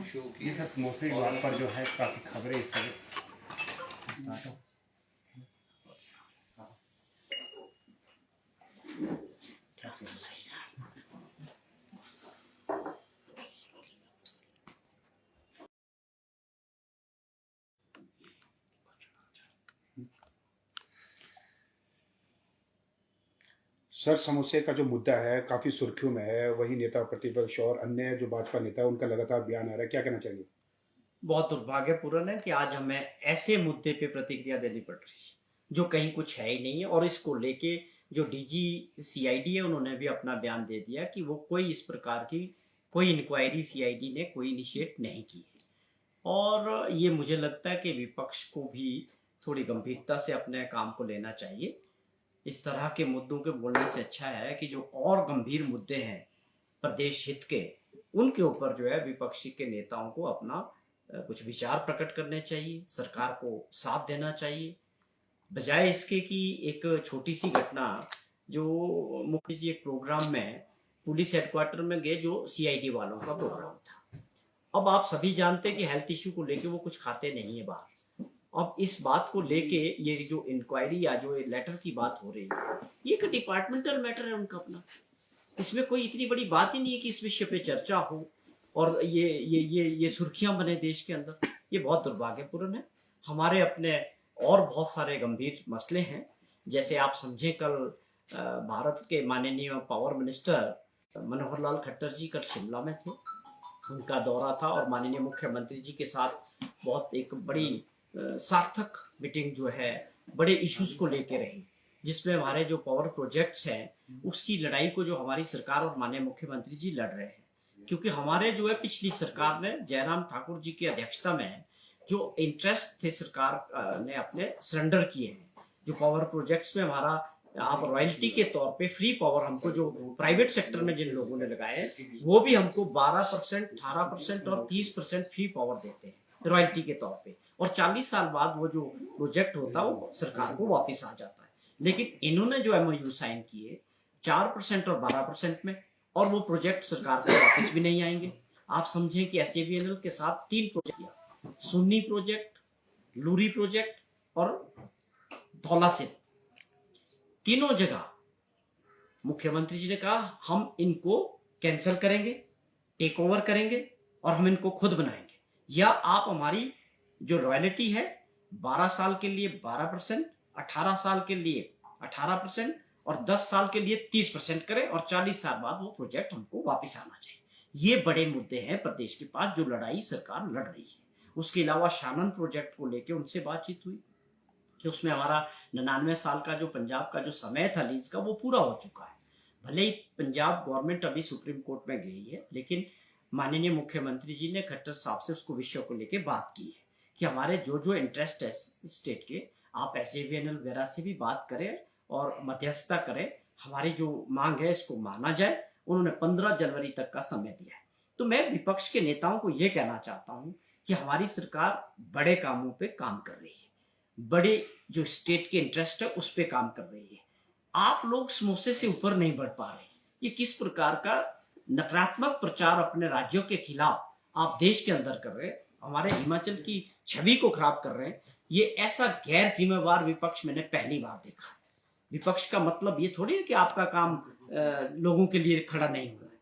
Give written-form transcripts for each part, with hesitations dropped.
Show की ये sir समोसे की बात पर जो है काफ़ी खबरें इस समय सर समोसे का जो मुद्दा है काफ़ी सुर्खियों में है। वही नेता प्रतिपक्ष और अन्य जो भाजपा नेता है उनका लगातार बयान आ रहा है, क्या कहना चाहिए? बहुत दुर्भाग्यपूर्ण है कि आज हमें ऐसे मुद्दे पे प्रतिक्रिया देनी पड़ रही है जो कहीं कुछ है ही नहीं है। और इसको लेके जो डीजी सीआईडी है उन्होंने भी अपना बयान दे दिया कि वो कोई इस प्रकार की कोई इंक्वायरी सीआईडी ने कोई इनिशिएट नहीं की है। और ये मुझे लगता है कि विपक्ष को भी थोड़ी गंभीरता से अपने काम को लेना चाहिए। इस तरह के मुद्दों के बोलने से अच्छा है कि जो और गंभीर मुद्दे हैं प्रदेश हित के, उनके ऊपर जो है विपक्षी के नेताओं को अपना कुछ विचार प्रकट करने चाहिए, सरकार को साथ देना चाहिए, बजाय इसके कि एक छोटी सी घटना जो मुख्य जी एक प्रोग्राम में पुलिस हेडक्वार्टर में गए जो सीआईडी वालों का प्रोग्राम था। अब आप सभी जानते हैं कि हेल्थ इश्यू को लेके वो कुछ खाते नहीं है बाहर। अब इस बात को लेके ये जो इंक्वायरी या जो लेटर की बात हो रही है, ये एक डिपार्टमेंटल मैटर है उनका अपना। इसमें कोई इतनी बड़ी बात ही नहीं है कि इस विषय पे चर्चा हो और ये सुर्खियां बने देश के अंदर। ये बहुत दुर्भाग्यपूर्ण है। हमारे अपने और बहुत सारे गंभीर मसले हैं। जैसे आप समझे कल भारत के माननीय पावर मिनिस्टर मनोहर लाल खट्टर जी कल शिमला में थे, उनका दौरा था और माननीय मुख्यमंत्री जी के साथ बहुत एक बड़ी सार्थक मीटिंग जो है बड़े इश्यूज को लेके रही, जिसमें हमारे जो पावर प्रोजेक्ट्स हैं उसकी लड़ाई को जो हमारी सरकार और माननीय मुख्यमंत्री जी लड़ रहे हैं। क्योंकि हमारे जो है पिछली सरकार ने जयराम ठाकुर जी की अध्यक्षता में जो इंटरेस्ट थे सरकार ने अपने सरेंडर किए हैं। जो पावर प्रोजेक्ट्स में हमारा आप रॉयल्टी के तौर पे फ्री पावर हमको जो प्राइवेट सेक्टर में जिन लोगों ने लगाए वो भी हमको 12%, 18% और 30% फ्री पावर देते हैं रॉयल्टी के तौर पे। और 40 साल बाद वो जो प्रोजेक्ट होता है वो सरकार को वापस आ जाता है। लेकिन इन्होंने जो एमओयू साइन किए 4% और 12% में, और वो प्रोजेक्ट सरकार को वापस भी नहीं आएंगे। आप समझें कि एसजेवीएनएल के साथ 3 प्रोजेक्ट किया, सुन्नी प्रोजेक्ट, लूरी प्रोजेक्ट और धौला से। तीनों जगह मुख्यमंत्री जी ने कहा हम इनको कैंसिल करेंगे, टेक ओवर करेंगे और हम इनको खुद बनाएंगे, या आप हमारी जो रॉयल्टी है 12 साल के लिए 12%, 18 साल के लिए 18% और 10 साल के लिए 30% करें और 40 साल बाद वो प्रोजेक्ट हमको वापस आना चाहिए। ये बड़े मुद्दे हैं प्रदेश के पास जो लड़ाई सरकार लड़ रही है। उसके अलावा शानन प्रोजेक्ट को लेकर उनसे बातचीत हुई कि उसमें हमारा 99 साल का जो पंजाब का जो समय था लीज का वो पूरा हो चुका है। भले ही पंजाब गवर्नमेंट अभी सुप्रीम कोर्ट में गई है, लेकिन माननीय मुख्यमंत्री जी ने खट्टर साहब से उसको विषय को लेकर बात की है कि हमारे जो जो इंटरेस्ट है स्टेट के, आप एसजेवीएनएल वगैरह से भी बात करें और मध्यस्थता करें, हमारी जो मांग है इसको माना जाए। उन्होंने 15 जनवरी तक का समय दिया है। तो मैं विपक्ष के नेताओं को यह कहना चाहता हूं कि हमारी सरकार बड़े कामों पे काम कर रही है, बड़े जो स्टेट के इंटरेस्ट है उस पे काम कर रही है। आप लोग समोसे से ऊपर नहीं बढ़ पा रहे। ये किस प्रकार का नकारात्मक प्रचार अपने राज्यों के खिलाफ आप देश के अंदर कर रहे हैं, हमारे हिमाचल की छवि को खराब कर रहे हैं। ये ऐसा गैर जिम्मेवार विपक्ष मैंने पहली बार देखा। विपक्ष का मतलब ये थोड़ी है कि आपका काम लोगों के लिए खड़ा नहीं हो रहा है।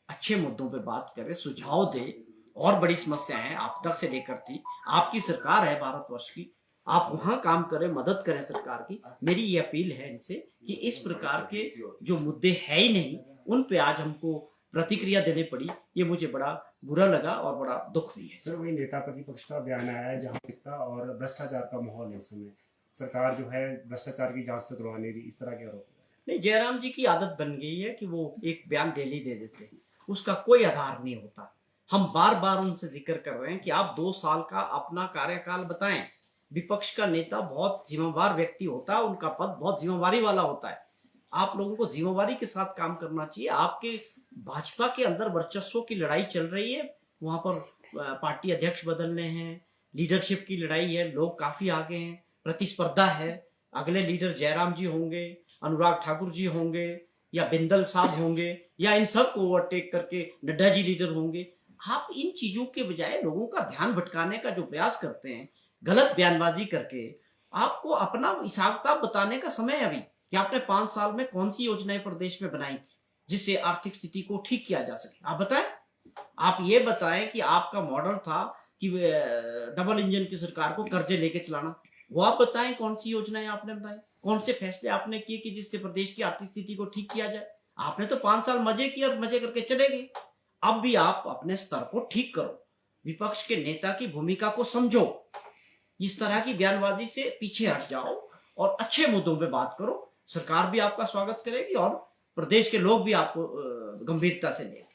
अच्छे मुद्दों पे बात करें, सुझाव दे। और बड़ी समस्याएं आप तक से लेकर थी, आपकी सरकार है भारतवर्ष की, आप वहां काम करें, मदद करें सरकार की। मेरी ये अपील है इनसे कि इस प्रकार के जो मुद्दे है ही नहीं उन पे आज हमको प्रतिक्रिया देनी पड़ी। ये मुझे बड़ा बुरा लगा और बड़ा दुख भी है। सर वही नेता प्रतिपक्ष का बयान आया है जहाँ का और भ्रष्टाचार का माहौल है इस समय, सरकार जो है भ्रष्टाचार की जांच तो करवा नहीं रही, इस तरह के आरोप। नहीं, जयराम जी की आदत बन गई है कि वो एक बयान डेली दे देते हैं, उसका कोई आधार नहीं होता। हम बार बार उनसे जिक्र कर रहे हैं कि आप 2 साल का अपना कार्यकाल बताएं। विपक्ष का नेता बहुत जिम्मेवार व्यक्ति होता है, उनका पद बहुत जिम्मेवारी वाला होता है। आप लोगों को जिम्मेवारी के साथ काम करना चाहिए। आपके भाजपा के अंदर वर्चस्व की लड़ाई चल रही है, वहां पर पार्टी अध्यक्ष बदलने हैं, लीडरशिप की लड़ाई है, लोग काफी आगे हैं, प्रतिस्पर्धा है। अगले लीडर जयराम जी होंगे, अनुराग ठाकुर जी होंगे, या बिंदल साहब होंगे, या इन सब को ओवरटेक करके नड्डा जी लीडर होंगे। आप इन चीजों के बजाय लोगों का ध्यान भटकाने का जो प्रयास करते हैं, गलत बयानबाजी करके, आपको अपना हिसाब किताब बताने का समय है अभी कि आपने 5 साल में कौन सी योजनाएं प्रदेश में बनाई थी जिससे आर्थिक स्थिति को ठीक किया जा सके। आप बताएं। आप ये बताएं कि आपका मॉडल था कि डबल इंजन की सरकार को कर्जे लेके चलाना, वो आप बताएं कौन सी योजनाएं आपने बताई, कौन से फैसले आपने किए कि जिससे प्रदेश की आर्थिक स्थिति को ठीक किया जाए। आपने तो 5 साल मजे किए और मजे करके चले गए। अब भी आप अपने स्तर को ठीक करो, विपक्ष के नेता की भूमिका को समझो, इस तरह की बयानबाजी से पीछे हट जाओ और अच्छे मुद्दों पे बात करो। सरकार भी आपका स्वागत करेगी और प्रदेश के लोग भी आपको गंभीरता से लेंगे।